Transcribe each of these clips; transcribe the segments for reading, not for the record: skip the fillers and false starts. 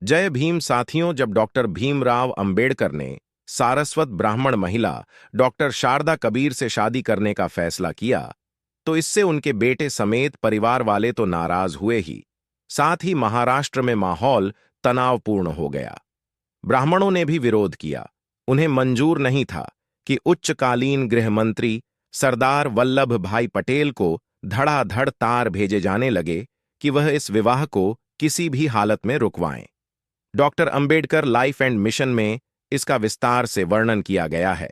जय भीम साथियों। जब डॉक्टर भीमराव अंबेडकर ने सारस्वत ब्राह्मण महिला डॉक्टर शारदा कबीर से शादी करने का फैसला किया, तो इससे उनके बेटे समेत परिवार वाले तो नाराज हुए ही, साथ ही महाराष्ट्र में माहौल तनावपूर्ण हो गया। ब्राह्मणों ने भी विरोध किया। उन्हें मंजूर नहीं था कि उच्चकालीन गृह मंत्री सरदार वल्लभ भाई पटेल को धड़ाधड़ तार भेजे जाने लगे कि वह इस विवाह को किसी भी हालत में रुकवाएं। Doctor Ambedkar life and mission में इसका विस्तार से वर्णन किया गया है।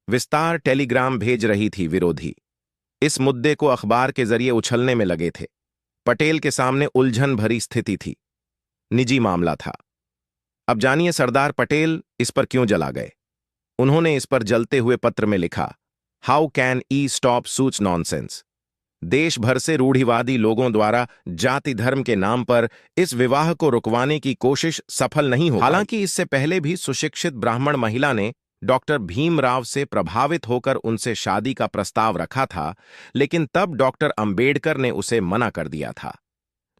विस्तार टेलीग्राम भेज रही थी विरोधी। इस मुद्दे को अखबार के जरिए उछलने में लगे थे। पटेल के सामने उलझन भरी स्थिति थी। निजी मामला था। अब जानिए सरदार पटेल इस पर क्यों जला गए। उन्होंने इस पर जलते हुए पत्र में लिखा, how can I stop such nonsense. देश भर से रूढ़िवादी लोगों द्वारा जाति धर्म के नाम पर इस विवाह को रुकवाने की कोशिश सफल नहीं हो। हालांकि इससे पहले भी सुशिक्षित ब्राह्मण महिला ने डॉक्टर भीमराव से प्रभावित होकर उनसे शादी का प्रस्ताव रखा था, लेकिन तब डॉक्टर अंबेडकर ने उसे मना कर दिया था।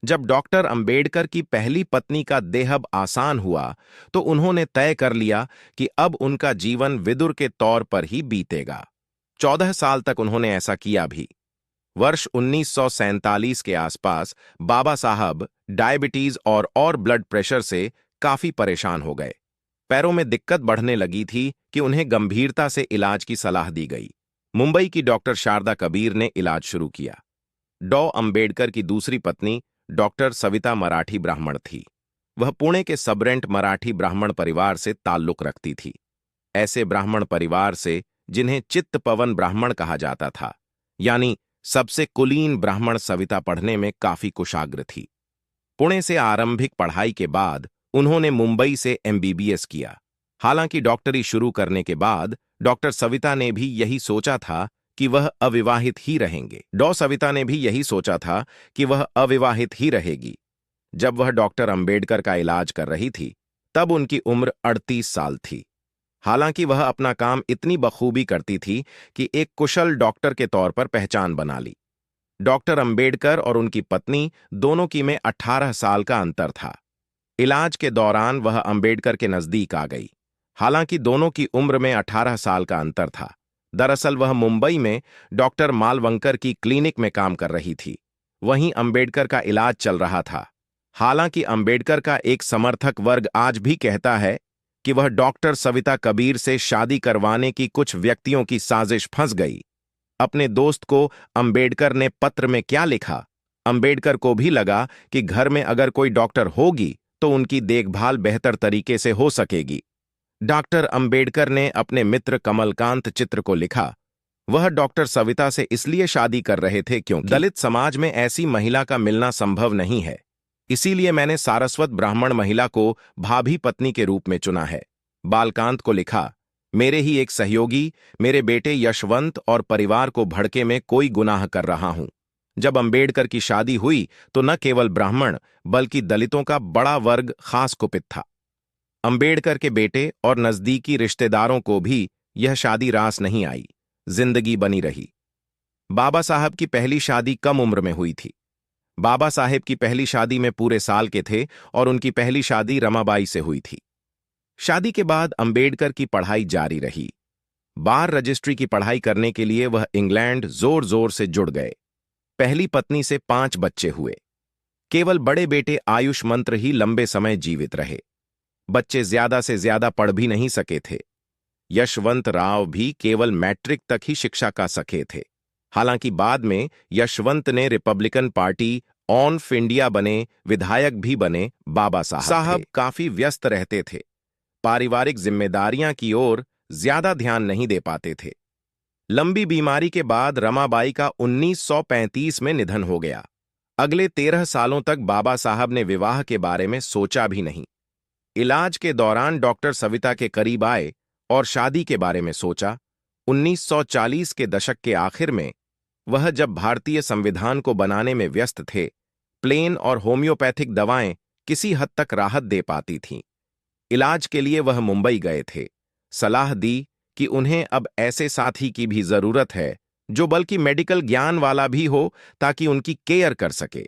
जब डॉक्टर अंबेडकर की पहली पत्नी का देहब आसान हुआ, तो उन्होंने तय कर लिया कि अब उनका जीवन विदुर के तौर पर ही बीतेगा। 14 साल तक उन्होंने ऐसा किया भी। वर्ष 1947 के आसपास बाबा साहब डायबिटीज और ब्लड प्रेशर से काफी परेशान हो गए। पैरों में दिक्कत बढ़ने लगी थी कि उन्हें गंभीरता से इलाज की सलाह दी गई। मुंबई की डॉक्टर शारदा कबीर ने इलाज शुरू किया। डॉ अंबेडकर की दूसरी पत्नी डॉक्टर सविता मराठी ब्राह्मण थी। वह पुणे के सबरेंट मराठी ब्राह्मण परिवार से ताल्लुक रखती थी। ऐसे ब्राह्मण परिवार से जिन्हें चित्तपवन ब्राह्मण कहा जाता था, यानी सबसे कुलीन ब्राह्मण सविता पढ़ने में काफी कुशाग्र थी। पुणे से आरंभिक पढ़ाई के बाद उन्होंने मुंबई से एमबीबीएस किया। हालांकि डॉक्टरी शुरू करने के बाद डॉक्टर सविता ने भी यही सोचा था कि वह अविवाहित ही रहेंगे। डॉ सविता ने भी यही सोचा था कि वह अविवाहित ही रहेगी। जब वह डॉक्टर अंबेडकर का इलाज कर रही थी, तब उनकी उम्र 38 साल थी। हालांकि वह अपना काम इतनी बखूबी करती थी कि एक कुशल डॉक्टर के तौर पर पहचान बना ली। डॉक्टर अंबेडकर और उनकी पत्नी दोनों की में 18 साल का अंतर था। इलाज के दौरान वह अंबेडकर के नजदीक आ गई। हालांकि दोनों की उम्र में 18 साल का अंतर था। दरअसल वह मुंबई में डॉक्टर मालवंकर की क्लिनिक में काम कर रही थी। वहीं अंबेडकर का इलाज चल रहा था। हालांकि अंबेडकर का एक समर्थक वर्ग आज भी कहता है कि वह डॉक्टर सविता कबीर से शादी करवाने की कुछ व्यक्तियों की साजिश फंस गई। अपने दोस्त को अंबेडकर ने पत्र में क्या लिखा। अंबेडकर को भी लगा कि घर में अगर कोई डॉक्टर होगी तो उनकी देखभाल बेहतर तरीके से हो सकेगी। डॉक्टर अंबेडकर ने अपने मित्र कमलकांत चित्र को लिखा, वह डॉक्टर सविता से इसलिए शादी कर रहे थे क्योंकि दलित समाज में ऐसी महिला का मिलना संभव नहीं है। इसीलिए मैंने सारस्वत ब्राह्मण महिला को भाभी पत्नी के रूप में चुना है। बालकांत को लिखा, मेरे ही एक सहयोगी मेरे बेटे यशवंत और परिवार को भड़के में कोई गुनाह कर रहा हूं। जब अंबेडकर की शादी हुई तो न केवल ब्राह्मण बल्कि दलितों का बड़ा वर्ग खास कुपित था। अंबेडकर के बेटे और नजदीकी रिश्तेदारों को भी यह शादी रास नहीं आई। जिंदगी बनी रही। बाबा साहब की पहली शादी कम उम्र में हुई थी। बाबा साहेब की पहली शादी में पूरे साल के थे और उनकी पहली शादी रमाबाई से हुई थी। शादी के बाद अंबेडकर की पढ़ाई जारी रही। बार रजिस्ट्री की पढ़ाई करने के लिए वह इंग्लैंड जोर जोर से जुड़ गए। पहली पत्नी से 5 बच्चे हुए। केवल बड़े बेटे आयुष मंत्र ही लंबे समय जीवित रहे। बच्चे ज्यादा से ज्यादा पढ़ भी नहीं सके थे। यशवंत राव भी केवल मैट्रिक तक ही शिक्षा का सके थे। हालांकि बाद में यशवंत ने रिपब्लिकन पार्टी ऑफ इंडिया बने, विधायक भी बने। बाबा साहब काफी व्यस्त रहते थे। पारिवारिक जिम्मेदारियां की ओर ज्यादा ध्यान नहीं दे पाते थे। लंबी बीमारी के बाद रमाबाई का 1935 में निधन हो गया। अगले 13 सालों तक बाबा साहब ने विवाह के बारे में सोचा भी नहीं। इलाज के दौरान डॉक्टर सविता के करीब आए और शादी के बारे में सोचा। 1940 के दशक के आखिर में वह जब भारतीय संविधान को बनाने में व्यस्त थे, प्लेन और होम्योपैथिक दवाएं किसी हद तक राहत दे पाती थीं। इलाज के लिए वह मुंबई गए थे। सलाह दी कि उन्हें अब ऐसे साथी की भी जरूरत है जो बल्कि मेडिकल ज्ञान वाला भी हो, ताकि उनकी केयर कर सके।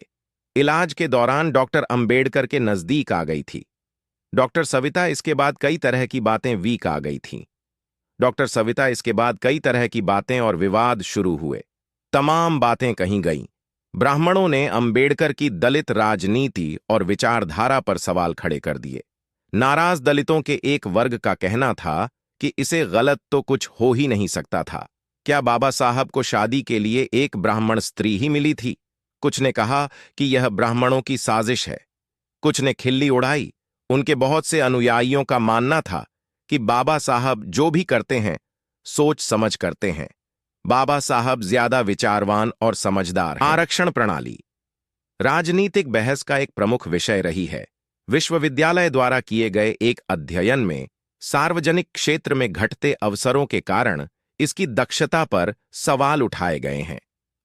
इलाज के दौरान डॉक्टर अंबेडकर के नजदीक आ गई थी। डॉक्टर सविता इसके बाद कई तरह की बातें वीक आ गई थीं। डॉक्टर सविता इसके बाद कई तरह की बातें और विवाद शुरू हुए। तमाम बातें कहीं गईं। ब्राह्मणों ने अंबेडकर की दलित राजनीति और विचारधारा पर सवाल खड़े कर दिए। नाराज दलितों के एक वर्ग का कहना था कि इसे गलत तो कुछ हो ही नहीं सकता था। क्या बाबा साहब को शादी के लिए एक ब्राह्मण स्त्री ही मिली थी? कुछ ने कहा कि यह ब्राह्मणों की साजिश है। कुछ ने खिल्ली उड़ाई। उनके बहुत से अनुयायियों का मानना था कि बाबा साहब जो भी करते हैं सोच समझ करते हैं। बाबा साहब ज्यादा विचारवान और समझदार हैं। आरक्षण प्रणाली राजनीतिक बहस का एक प्रमुख विषय रही है। विश्वविद्यालय द्वारा किए गए एक अध्ययन में सार्वजनिक क्षेत्र में घटते अवसरों के कारण इसकी दक्षता पर सवाल उठाए गए हैं।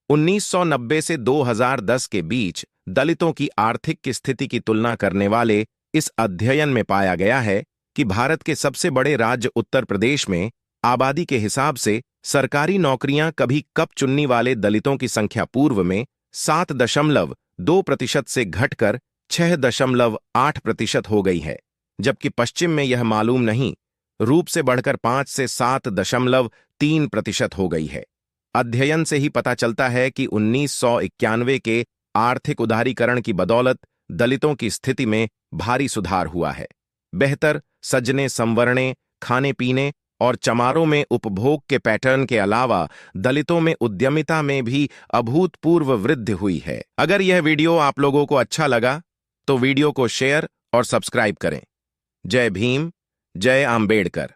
1990 से 2010 के बीच दलितों की आर्थिक स्थिति की तुलना करने वाले इस अध्ययन में पाया गया है कि भारत के सबसे बड़े राज्य उत्तर प्रदेश में आबादी के हिसाब से सरकारी नौकरियां कभी कप चुनने वाले दलितों की संख्या पूर्व में 7.2% से घटकर 6.8% हो गई है, जबकि पश्चिम में यह मालूम नहीं रूप से बढ़कर 5 से 7.3% हो गई है। अध्ययन से ही पता चलता है कि 1991 के आर्थिक उदारीकरण की बदौलत दलितों की स्थिति में भारी सुधार हुआ है। बेहतर सजने संवरने, खाने पीने और चमारों में उपभोग के पैटर्न के अलावा दलितों में उद्यमिता में भी अभूतपूर्व वृद्धि हुई है। अगर यह वीडियो आप लोगों को अच्छा लगा तो वीडियो को शेयर और सब्सक्राइब करें। जय भीम, जय अम्बेडकर।